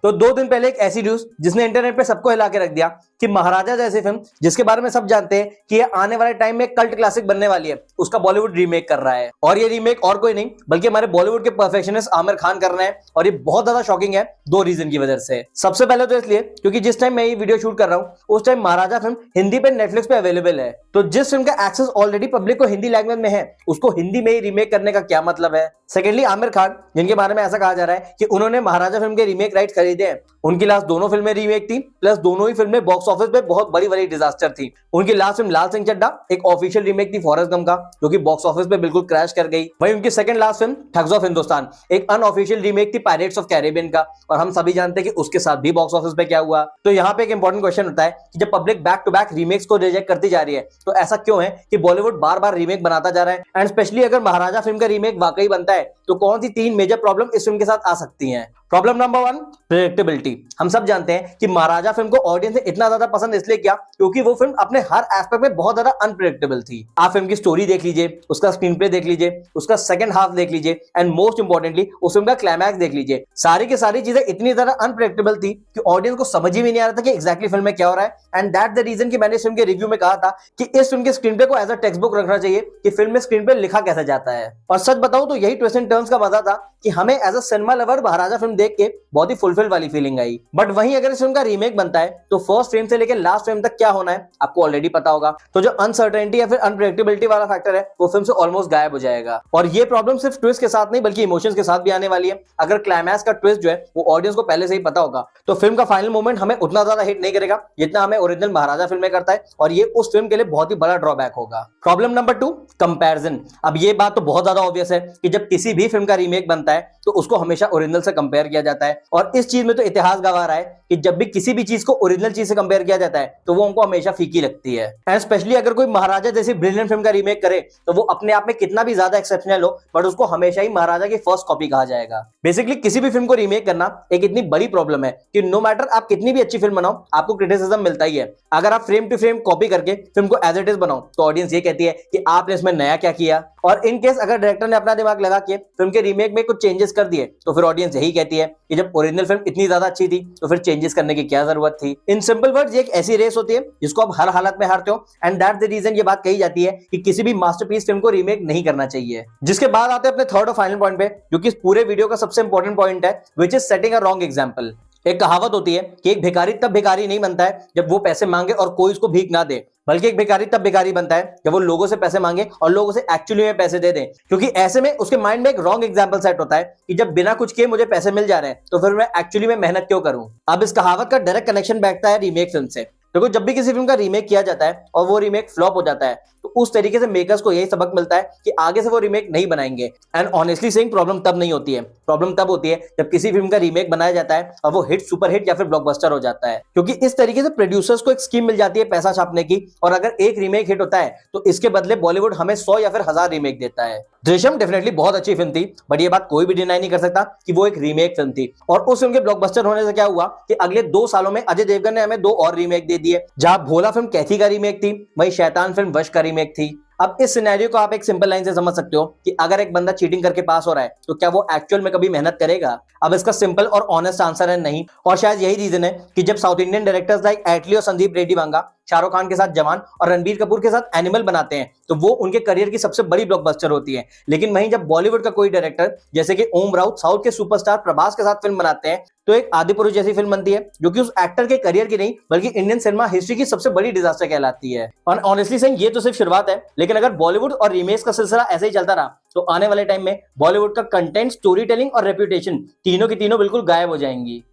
तो 2 दिन पहले एक ऐसी न्यूज जिसने इंटरनेट पे सबको हिला के रख दिया कि महाराजा जैसी फिल्म जिसके बारे में सब जानते हैं कि ये आने वाले टाइम में कल्ट क्लासिक बनने वाली है, उसका बॉलीवुड रीमेक कर रहा है। और ये रीमेक और कोई नहीं बल्कि हमारे बॉलीवुड के परफेक्शनिस्ट आमिर खान कर रहे हैं। और ये बहुत ज्यादा शॉकिंग है 2 रीजन की वजह से। सबसे पहले तो इसलिए क्योंकि जिस टाइम मैं ये वीडियो शूट कर रहा हूं उस टाइम महाराजा फिल्म हिंदी पे नेटफ्लिक्स पे अवेलेबल है। तो जिस फिल्म का एक्सेस ऑलरेडी पब्लिक को हिंदी लैंग्वेज में है उसको हिंदी में ही रीमेक करने का क्या मतलब है। सेकेंडली आमिर खान जिनके बारे में ऐसा कहा जा रहा है कि उन्होंने महाराजा फिल्म के रीमेक राइट खरीदे हैं, उनकी लास्ट दोनों फिल्में रीमेक थी, प्लस दोनों ही फिल्में बॉक्स ऑफिस पे बहुत बड़ी डिजास्टर थी। उनकी लास्ट फिल्म लाल सिंह चड्ढा एक ऑफिशियल रीमेक थी फॉरेस्ट गम का जो कि बॉक्स ऑफिस पे बिल्कुल क्रैश कर गई। वहीं उनकी second last film thugs of Hindustan एक अनऑफिशियल रीमेक थी पायरेट्स ऑफ कैरेबियन का, और हम सभी जानते हैं कि उसके साथ भी बॉक्स ऑफिस पे क्या हुआ। तो यहाँ पे एक इंपॉर्टेंट क्वेश्चन होता है कि जब public back to back remakes को रिजेक्ट करती जा रही है तो ऐसा क्यों है कि बॉलीवुड बार बार रीमेक बनाता जा रहा है। एंड स्पेशली अगर महाराजा फिल्म का रीमेक वाकई बनता है तो कौन सी 3 मेजर प्रॉब्लम इस फिल्म के साथ आ सकती हैं। Problem number 1, predictability. हम सब जानते हैं कि महाराजा फिल्म को ऑडियंस ने इतना ज्यादा पसंद इसलिए किया क्योंकि वो फिल्म अपने हर एस्पेक्ट में बहुत ज्यादा अनप्रेडिक्टेबल थी। आप फिल्म की स्टोरी देख लीजिए, उसका स्क्रीन प्ले देख लीजिए, उसका सेकंड हाफ देख लीजिए, एंड मोस्ट इंपॉर्टेंटली उस फिल्म का क्लाइमैक्स देख लीजिए। सारी की सारी चीजें इतनी ज्यादा अनप्रेडिक्टेबल थी कि ऑडियंस को समझ ही नहीं आ रहा था कि एग्जैक्टली फिल्म में क्या हो रहा है। एंड दैट द रीजन कि मैंने इस फिल्म के रिव्यू में कहा था कि इस फिल्म के स्क्रीन प्ले को एज अ टेक्स्ट बुक रखना चाहिए कि फिल्म में स्क्रीन प्ले लिखा कैसे जाता है। और सच बताऊं तो यही ट्विस्ट एंड टर्न्स का मजा था कि हमें as a cinema lover Maharaja film देख के बहुत ही फुलफिल वाली फीलिंग आई। बट वहीं अगर इस फिल्म का रीमेक बनता है तो फर्स्ट फ्रेम से लेकर लास्ट फ्रेम तक क्या होना है आपको ऑलरेडी पता होगा। तो जो अनसर्टेनिटी या फिर अनप्रेडिक्टेबिलिटी वाला फैक्टर है वो फिल्म से ऑलमोस्ट गायब हो जाएगा। और ये प्रॉब्लम सिर्फ ट्विस्ट के साथ नहीं बल्कि इमोशंस के साथ भी आने वाली है। अगर क्लाइमैक्स का ट्विस्ट जो है वो ऑडियंस को पहले से ही पता होगा तो फिल्म का फाइनल मोमेंट हमें उतना ज्यादा हिट नहीं करेगा जितना हमें ओरिजिनल महाराजा फिल्म में करता है, और ये उस फिल्म के लिए बहुत ही बड़ा ड्रॉबैक होगा। Problem number 2, comparison. अब ये बात तो बहुत ज्यादा ऑब्वियस है कि जब किसी भी फिल्म का रीमेक बनता है तो उसको हमेशा ओरिजिनल से कंपेयर किया जाता है, और इस चीज में तो इतिहास गवाह रहा है कि जब भी किसी भी चीज को ओरिजिनल चीज से कंपेयर किया जाता है तो वो हमको हमेशा फीकी लगती है। एंड स्पेशली अगर कोई महाराजा जैसी ब्रिलियंट फिल्म का रीमेक करे तो वो अपने आप में कितना भी ज्यादा एक्सेप्शनल हो बट उसको हमेशा ही महाराजा की फर्स्ट कॉपी कहा जाएगा। बेसिकली किसी भी फिल्म को रीमेक करना एक इतनी बड़ी प्रॉब्लम है कि नो मैटर आप कितनी भी अच्छी फिल्म बनाओ आपको क्रिटिसिज्म मिलता ही है। अगर आप फ्रेम टू फ्रेम कॉपी करके फिल्म को एज इट इज बनाओ तो ऑडियंस ये कहती है कि आपने इसमें नया क्या किया। और इन केस अगर डायरेक्टर ने अपना दिमाग लगा के फिल्म के रीमेक में कुछ चेंजेस कर दिए तो फिर ऑडियंस यही कहती है कि जब ओरिजिनल फिल्म इतनी ज्यादा अच्छी थी तो फिर चेंजेस करने की क्या जरूरत थी। इन सिंपल वर्ड्स ये एक ऐसी रेस होती है जिसको आप हर हालत में हारते हो, एंड दैट द रीजन ये बात कही जाती है कि किसी भी मास्टरपीस फिल्म को रीमेक नहीं करना चाहिए। जिसके बाद आते हैं अपने थर्ड और फाइनल पॉइंट पे जो कि इस पूरे वीडियो का सबसे इंपॉर्टेंट पॉइंट है, which is setting a wrong example. एक कहावत होती है कि एक भिखारी तब भिखारी नहीं बनता है जब वो पैसे मांगे और कोई उसको भीख ना दे, बल्कि एक भिखारी तब भिखारी बनता है जब वो लोगों से पैसे मांगे और लोगों से एक्चुअली में पैसे दे दें। क्योंकि ऐसे में उसके माइंड में एक रॉन्ग एग्जांपल सेट होता है कि जब बिना कुछ किए मुझे पैसे मिल जा रहे हैं तो फिर मैं एक्चुअली में मेहनत क्यों करूं। अब इस कहावत का डायरेक्ट कनेक्शन बैठता है रीमेक फिल्म से। देखो जब भी किसी फिल्म का रीमेक किया जाता है और वो रीमेक फ्लॉप हो जाता है तो उस तरीके से मेकर्स को यही सबक मिलता है कि आगे से वो रीमेक नहीं बनाएंगे। एंड ऑनेस्टली सेइंग प्रॉब्लम तब नहीं होती है, प्रॉब्लम तब होती है जब किसी फिल्म का रीमेक बनाया जाता है और वो हिट, सुपर हिट या फिर ब्लॉकबस्टर हो जाता है। क्योंकि इस तरीके से प्रोड्यूसर्स को एक स्कीम मिल जाती है पैसा छापने की, और अगर एक रीमेक हिट होता है तो इसके बदले बॉलीवुड हमें 100 या फिर 1000 रीमेक देता है। दृश्यम डेफिनेटली बहुत अच्छी फिल्म थी बट ये बात कोई भी डिनाई नहीं कर सकता कि वो एक रीमेक फिल्म थी। और उस फिल्म के ब्लॉकबस्टर होने से क्या हुआ कि अगले 2 सालों में अजय देवगन ने हमें 2 और रीमेक दे दिए। जहां भोला फिल्म कैथी का रीमेक थी वहीं शैतान फिल्म वश का रीमेक थी। अब इस सिनेरियो को आप एक सिंपल लाइन से समझ सकते हो कि अगर एक बंदा चीटिंग करके पास हो रहा है तो क्या वो एक्चुअल में कभी मेहनत करेगा। अब इसका सिंपल और ऑनेस्ट आंसर है नहीं, और शायद यही रीजन है कि जब साउथ इंडियन डायरेक्टर्स लाइक एटली और संदीप रेड्डी वांगा शाहरुख खान के साथ जवान और रणबीर कपूर के साथ एनिमल बनाते हैं तो वो उनके करियर की सबसे बड़ी ब्लॉकबस्टर होती है। लेकिन वहीं जब बॉलीवुड का कोई डायरेक्टर जैसे कि ओम राउत साउथ के सुपरस्टार प्रभास के साथ फिल्म बनाते हैं तो एक आदिपुरुष जैसी फिल्म बनती है जो कि उस एक्टर के करियर की नहीं बल्कि इंडियन सिनेमा हिस्ट्री की सबसे बड़ी डिजास्टर कहलाती है। और ऑनेस्टली सेइंग ये तो सिर्फ शुरुआत है, लेकिन अगर बॉलीवुड और रीमेक्स का सिलसिला ऐसे ही चलता रहा तो आने वाले टाइम में बॉलीवुड का कंटेंट, स्टोरी टेलिंग और रेप्यूटेशन तीनों की तीनों बिल्कुल गायब हो जाएंगी।